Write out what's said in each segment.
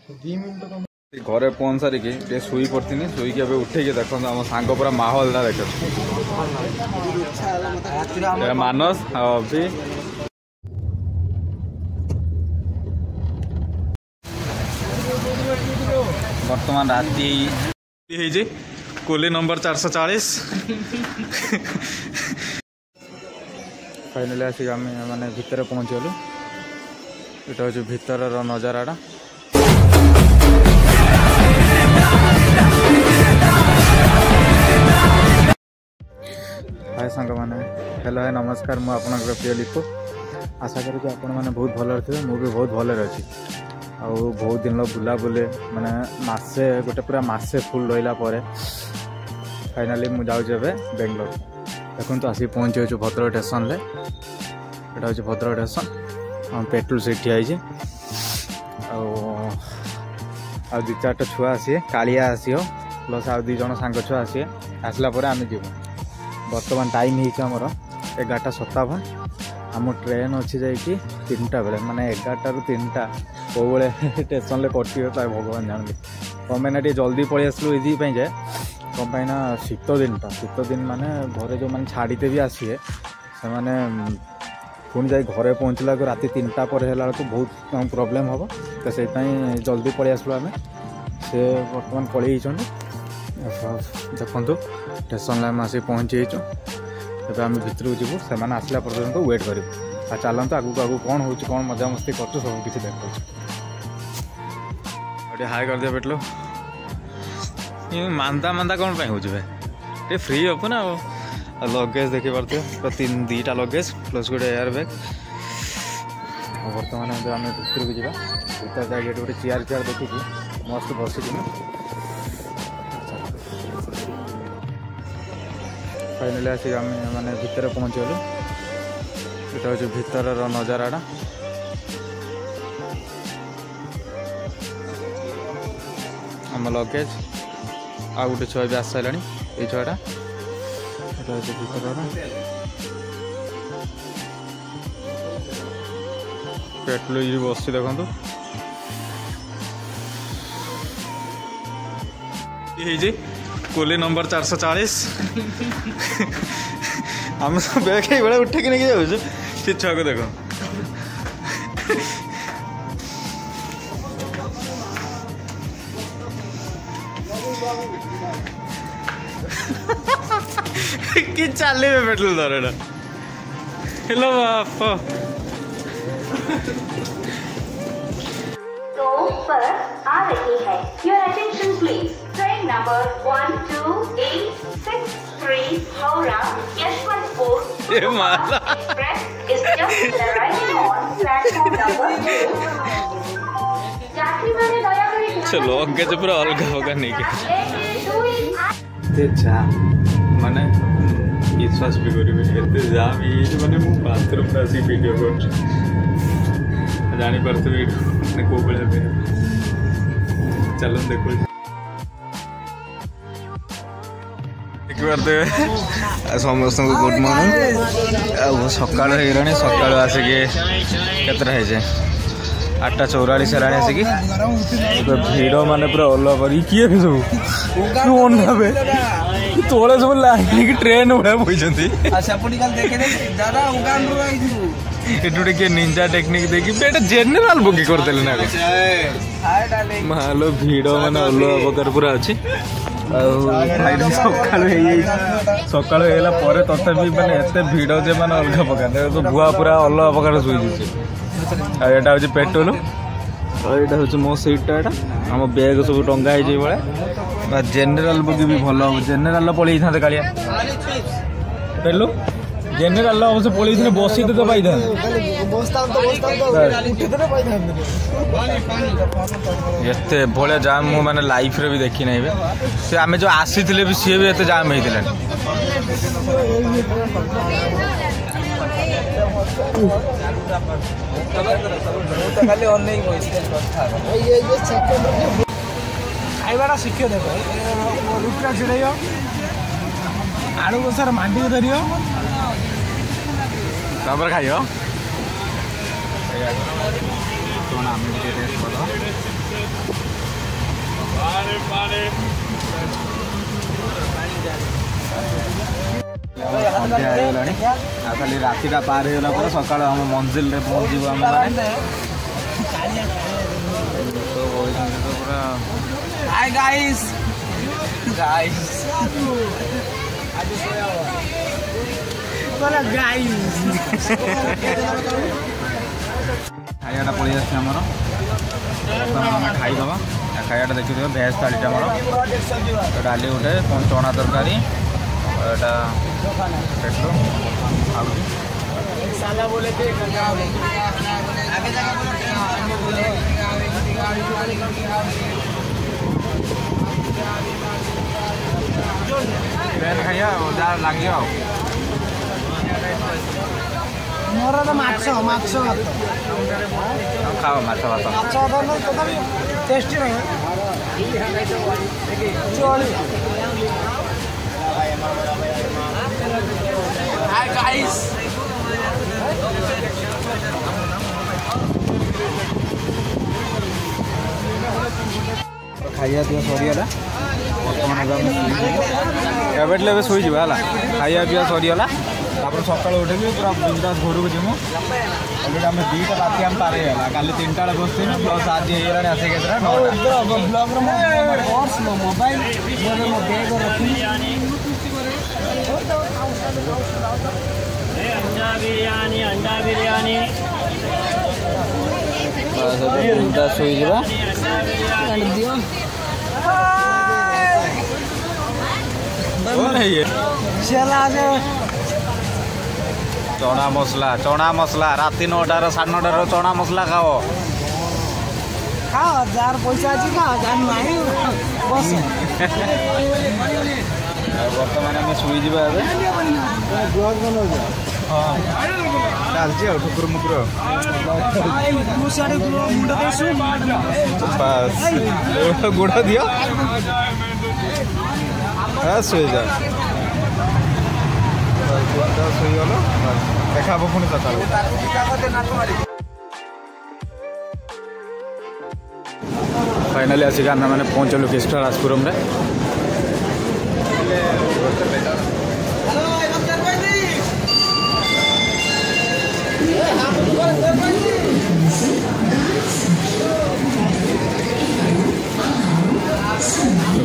घरे पहुँच सारिकी शुई पड़ी शुईक उठे देख आम सांग पूरा माहौल देख मानस अभी बर्तमान राति कुली नंबर 440 फाइनाली आसिक आम मैंने भितर पहुँचगलु यहाँ हूँ भितर नजाराटा हाय सांग मैंने हेलो हाय नमस्कार मु आपन प्रिय लिपु आशा करूँ कि आपण मैंने बहुत भल थे मुझे बहुत भल अच्छी आ बहुत दिन बुला बुले माने मासे गोटे पूरा मासे फुल रहा फाइनाली मुझे जाऊँ बेंगलोर देखो आसी पहुँचे भद्रक स्टेशन ले यहाँ हूँ भद्रक स्टेशन पेट्रोल से ठिया आ दु चार छुआ आसी कालिया आसी प्लस आ दु जन सांग छुआ आसी आसला आम जीव बर्तमान टाइम होमर 11:57 आम ट्रेन अच्छी जाकि 3टा बेले माने 11टा ରୁ 3टा कौ बड़े स्टेशन में कटे भगवान जानते कम ना जल्दी पलि आसलु ये जाए कम ना शीत दिन माने घरे जो मैंने छाड़ीते भी आसीए से मैंने पुणी जा घरे पहुँचला राति 3टा पर है बहुत प्रोब्लेम हम तो से जल्दी पलि आसलु आम से बर्तमान पलि देखु स्टेशन आम आसी पहुँची एवं आम भितर जीवु से आसला पर्यंत वेट करूँ चलते आगू आगू कौन हो कौन मजा मस्ती कर सब किसी देखा हाई कर दिया पेटलो मांदा मांदा कौन हो फ्री हे ना लगेज देखी पार्थे 2टा लगेज प्लस गोटे एयर बैग बर्तमान आम भितर को जावा भीतर जाए गोटे चेयर देखिए मस्त बस फाइनाली आसिक आम मैंने भितर पहुँचगलु यहाँ हूँ भितर नजाराटा आम लगेज आ गोटे छुआ भी आस सारा ये छुआटा यहाँ हूँ भितर पेट्रोल बस देखु ये कुली नंबर 440 आम सब बैग बड़ा उठे कि नहीं जाऊँ से छुआ को देख कि चले पेट्रोल दर हेलो बाप तो बस आ रही है your attention please train number 12863 Howrah Yesvantpur express is just arriving on platform number 2 यात्री माने दया करी चलो आगे से पूरा अलग होगा नहीं के जा माने विश्वास भी करिबे एते जाम ये माने मु बाथरूम रे आसी वीडियो कर जानी परते वीडियो ने को बळे बे चलो देखो समस्त गुड मॉर्निंग सका सका आसिके केतरा है 8:44 है आसिकी भिड़ माने पूरा अलग कर किए सब तोड़े सब लाइन ट्रेन उड़ा बोलते किए निंजा टेक्निक देखी बेटा जेनेराल बुक करदे ना मालो भिड़ माने अलग प्रकार पूरा अच्छी सकाल तथापि मैंने एत भिड़ जे मैंने अलग प्रकार तो भुआ पूरा अलग प्रकार शुई यहाँ हूँ पेट्रोल और यहाँ हूँ मो सीटा यहाँ आम बैग सब टंगा है जेनेराल बुक भी भल हम जेनेराल पलि था कालिया पेलु जेनेराल अवश्य पलि बसी तो पाई एते भाया जाम मु माने लाइफ रे भी देखी नहीं से आम जो आसी भी सी भी एत जाम होता खाइबाटा शिख देख रुटा छिड़ आलू बसार मांडी धर खाइयो आम टेस्ट कर ସନ୍ଧ୍ୟା ହେଇଗଲାଣି ଆଉ ଖାଲି ରାତିଟା ପାର ହେଇଗଲା ପରେ ସକାଳୁ ଆମ ମଞ୍ଜିଲରେ ପହଞ୍ଚିବୁ ଆମେ ପୁରା हाय गाइस गाइस बोला गाइस ଖାଇବାଟା ପଳେଇ ଆସିଛି ଆମର ଆମେ ଖାଇଦେବା ଖାଇବାଟା ଦେଖିଦେବ ଭେଜ୍ ଥାଳିଟା ଆମର ଡାଲି ଗୋଟେ ଚଣା ତରକାରୀ ଏଇଟା ପେଟ୍ରୋଲ ଆଳୁ ଖାଇବା ଯାହା ଲାଗିବ ଆଉ मोर तो माछ माछ भात ଖାଅ ମାଛ ଭାତ माछ भात तथापि टेस्टी रहे हाय गाइस ଖାଇବା ପିଇବା ସରିଗଲା ବର୍ତ୍ତମାନ ଏବେ ଏବେ ଶୋଇଯିବା ହେଲା ଖାଇବା ପିଇବା ସରିଗଲା ତାପରେ ସକାଳୁ ଉଠିକି ପୁରା ବିନ୍ଦାସ ଘରକୁ ଯିବୁ ଅଲରେଡ଼ି ଆମେ 2ଟା ରାତି ଆମେ ପାର ହେଇଗଲା କାଲି 3ଟା ବେଳେ ବସିଥିଲୁ ପ୍ଲସ୍ ଆଜି ହେଇଗଲାଣି ଆସିକି କେତେଟା 9ଟା मोबाइल बैग रखी अंडा बिरयानी ବିନ୍ଦାସ ଶୋଇଯିବା ଚଣା ମସଲା ରାତି 9ଟାର 9:30 ଚଣା ମସଲା ଖାଅ खाओ जार पैसा अच्छी खाओ जार नहीं बस ବର୍ତ୍ତମାନ ଆମେ ଶୋଇଯିବା ଏବେ ହଁ ଚାଲିଛି ଆଉ ଠୁକୁର ମୁକୁର ଗୋଡ଼ ଦିଅ ଶୋଇଯା ଶୋଇଗଲ ଦେଖା ହବ ପୁଣି ସକାଳୁ फाइनाली आसिक आम मैंने पहुँचलु किस्टा राजपुरम रे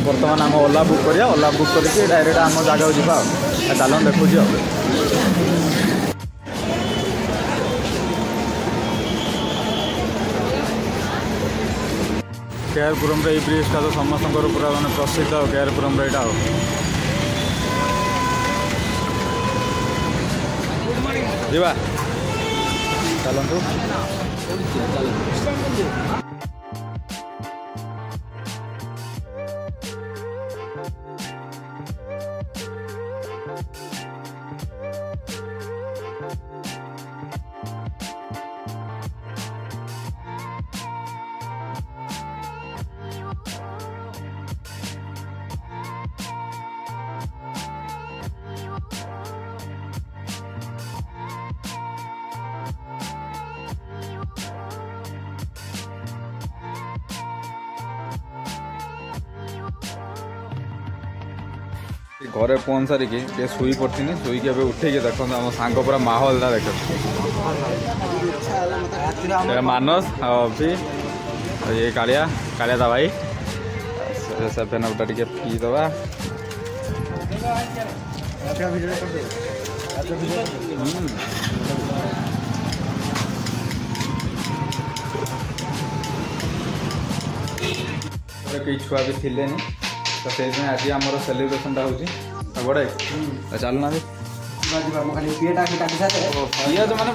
बर्तमान आम ओला बुक करिया ओला बुक करके डायरेक्ट आम जगह जावा चल देखुच केआरपुरम रे ब्रिजटा तो समस्त पूरा मैंने प्रसिद्ध केआरपुरम रे यहाँ जीवा चलतु घरे पहुँच सारिकी शुई पड़ी शुईकी अब उठे देख आम सांग पूरा माहौलटा देख मानस अभी ये कालिया कालिया ता भाई सेभेन अपटा टे पीदबा कई छुआ भी थिले तो से आज आम सेलिब्रेसनटा हो बड़े चलू ना पिज मैंने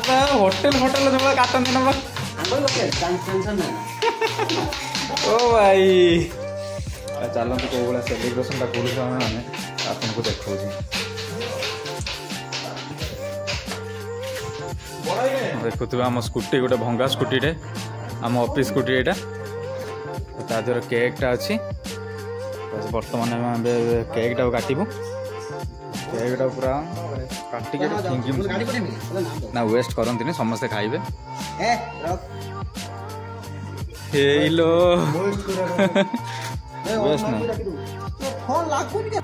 पूरा होटेल होटेल जो काटती ना ओ भाई चलते कौ भाया सेलिब्रेसनटा करूँ मैंने आपको देखा देखुवे आम स्कूटी गोटे भंगा स्कूटी आम ऑफिस स्कूटी यहाँ ताजर केकटा अच्छी बर्तमान केकटा काटबू केकटा पूरा काटिक ना वेस्ट करती समस्ते खाइबे वेस्ट नहीं फोन लागू नहीं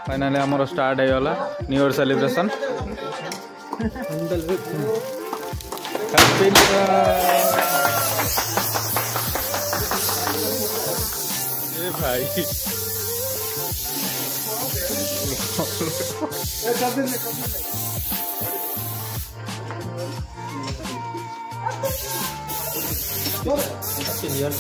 फाइनाली आमर स्टार्ट होगला new year celebration happy new year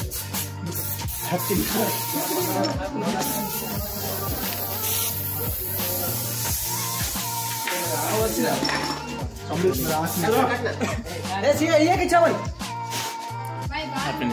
भाई ये के चावल हैप्पी